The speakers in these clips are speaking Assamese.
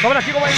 ক'বা কি ক'বা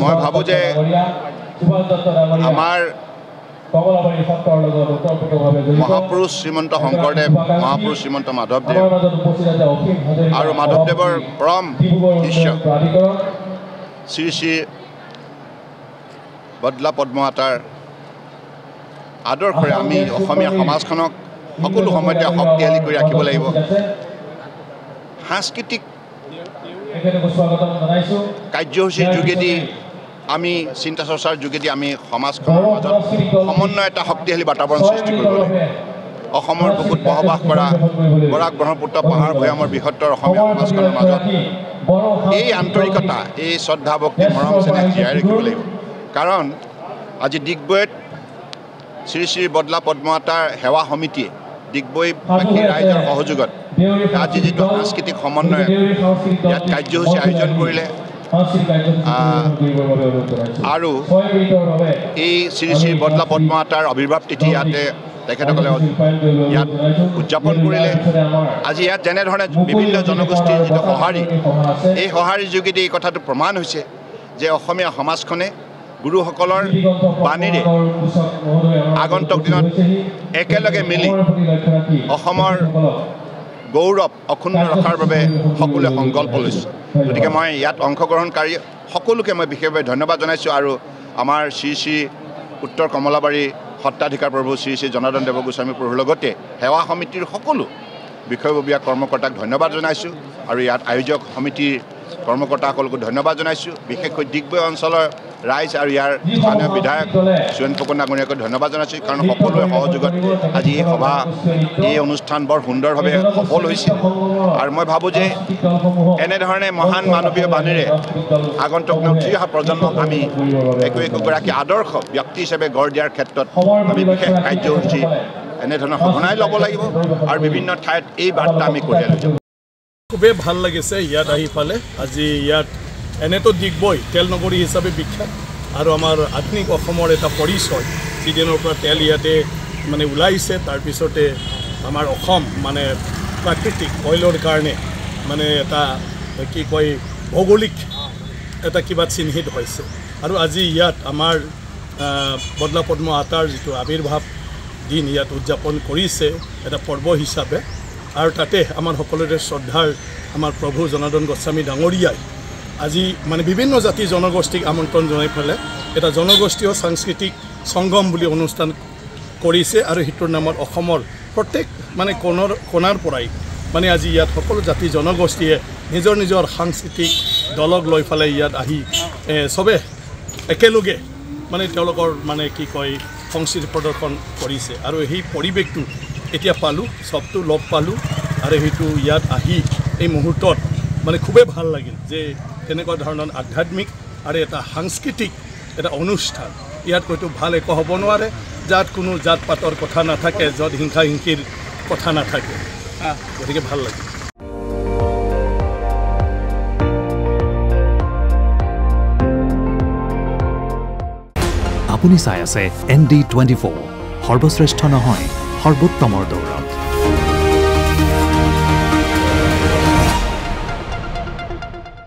মই ভাবো যে আমাৰ মহাপুৰুষ শ্ৰীমন্ত শংকৰদেৱ মহাপুৰুষ শ্ৰীমন্ত মাধৱদেৱ আৰু মাধৱদেৱৰ পৰম শিষ্য শ্ৰী শ্ৰী বদলা পদ্মমাতাৰ আদৰ্শৰে আমি অসমীয়া সমাজখনক সকলো সময়তে শক্তিশালী কৰি ৰাখিব লাগিব সাংস্কৃতিক কাৰ্যসূচীৰ যোগেদি আমি চিন্তা চৰ্চাৰ যোগেদি আমি সমাজখনৰ মাজত সমন্বয় এটা শক্তিশালী বাতাবৰণ সৃষ্টি কৰিব লাগিব অসমৰ বুকুত বসবাস কৰা বৰাক ব্ৰহ্মপুত্ৰ পাহাৰ ভৈয়ামৰ বৃহত্তৰ অসমীয়া সমাজখনৰ মাজত এই আন্তৰিকতা এই শ্ৰদ্ধা ভক্তি মৰম চেনেহ জীয়াই ৰাখিব লাগিব কাৰণ আজি ডিগবৈত শ্ৰী শ্ৰী বদলা পদ্মমাতাৰ সেৱা সমিতিয়ে ডিগবৈবাসী ৰাইজৰ সহযোগত আজি যিটো সাংস্কৃতিক সমন্বয় ইয়াত কাৰ্যসূচী আয়োজন কৰিলে আৰু এই শ্ৰী শ্ৰী বদলা পদ্মমাতাৰ আৱিৰ্ভাৱ তিথি ইয়াতে তেখেতসকলে ইয়াত উদযাপন কৰিলে আজি ইয়াত যেনেধৰণে বিভিন্ন জনগোষ্ঠীৰ যিটো সঁহাৰি এই সঁহাৰিৰ যোগেদি এই কথাটো প্ৰমাণ হৈছে যে অসমীয়া সমাজখনে গুৰুসকলৰ বাণীৰে আগন্তুক দিনত একেলগে মিলি অসমৰ গৌৰৱ অক্ষুণ্ণ ৰখাৰ বাবে সকলোৱে সংকল্প লৈছে গতিকে মই ইয়াত অংশগ্ৰহণকাৰী সকলোকে মই বিশেষভাৱে ধন্যবাদ জনাইছোঁ আৰু আমাৰ শ্ৰী শ্ৰী উত্তৰ কমলাবাৰী সত্ৰাধিকাৰ প্ৰভু শ্ৰী শ্ৰী জনাৰ্দন দেৱ গোস্বামী প্ৰভুৰ লগতে সেৱা সমিতিৰ সকলো বিষয়ববীয়া কৰ্মকৰ্তাক ধন্যবাদ জনাইছোঁ আৰু ইয়াত আয়োজক সমিতিৰ কৰ্মকৰ্তাসকলকো ধন্যবাদ জনাইছোঁ বিশেষকৈ ডিগবৈ অঞ্চলৰ ৰাইজ আৰু ইয়াৰ স্থানীয় বিধায়ক সুৰেণ ফুকন ডাঙৰীয়াকৈ ধন্যবাদ জনাইছোঁ কাৰণ সকলোৰে সহযোগত আজি এই সভা এই অনুষ্ঠান বৰ সুন্দৰভাৱে সফল হৈছে আৰু মই ভাবোঁ যে এনেধৰণে মহান মানৱীয় বাণীৰে আগন্তুক উঠি অহা প্ৰজন্মক আমি একোগৰাকী আদৰ্শ ব্যক্তি হিচাপে গঢ় দিয়াৰ ক্ষেত্ৰত আমি বিশেষ কাৰ্যসূচী এনেধৰণৰ সঘনাই ল'ব লাগিব আৰু বিভিন্ন ঠাইত এই বাৰ্তা আমি কঢ়িয়াই লৈ যাম খুবেই ভাল লাগিছে ইয়াত আহি পালে আজি ইয়াত এনেতো ডিগবৈ তেল নগৰী হিচাপে বিখ্যাত আৰু আমাৰ আধুনিক অসমৰ এটা পৰিচয় যিদিনৰ পৰা তেল ইয়াতে মানে ওলাইছে তাৰপিছতে আমাৰ অসম মানে প্ৰাকৃতিক অইলৰ কাৰণে মানে এটা কি কয় ভৌগোলিক এটা কিবা চিহ্নিত হৈছে আৰু আজি ইয়াত আমাৰ বদলা পদ্মমাতাৰ যিটো আৱিৰ্ভাৱ দিন ইয়াত উদযাপন কৰিছে এটা পৰ্ব হিচাপে আৰু তাতে আমাৰ সকলোৰে শ্ৰদ্ধাৰ আমাৰ প্ৰভু জনাৰ্দন গোস্বামী ডাঙৰীয়াই আজি মানে বিভিন্ন জাতি জনগোষ্ঠীক আমন্ত্ৰণ জনাই পেলাই এটা জনগোষ্ঠীয় সাংস্কৃতিক সংগম বুলি অনুষ্ঠান কৰিছে আৰু হিটোৰ নামত অসমৰ প্ৰত্যেক মানে কোণাৰ পৰাই মানে আজি ইয়াত সকলো জাতি জনগোষ্ঠীয়ে নিজৰ নিজৰ সাংস্কৃতিক দলক লৈ পেলাই ইয়াত আহি সবে একেলগে মানে তেওঁলোকৰ মানে কি কয় সংস্কৃতি প্ৰদৰ্শন কৰিছে আৰু এই পৰিৱেশটো এতিয়া পালোঁ সবটো লগ পালোঁ আৰু সেইটো ইয়াত আহি এই মুহূৰ্তত মানে খুবেই ভাল লাগিল যে তেনেকুৱা ধৰণৰ আধ্যাত্মিক আৰু এটা সাংস্কৃতিক এটা অনুষ্ঠান ইয়াত হয়তো ভাল একো হ'ব নোৱাৰে যাত কোনো জাত পাতৰ কথা নাথাকে য'ত হিংসা হিংসিৰ কথা নাথাকে গতিকে ভাল লাগিল আপুনি চাই আছে ND24 সৰ্বশ্ৰেষ্ঠ নহয় সৰ্বোত্তমৰ দৌৰ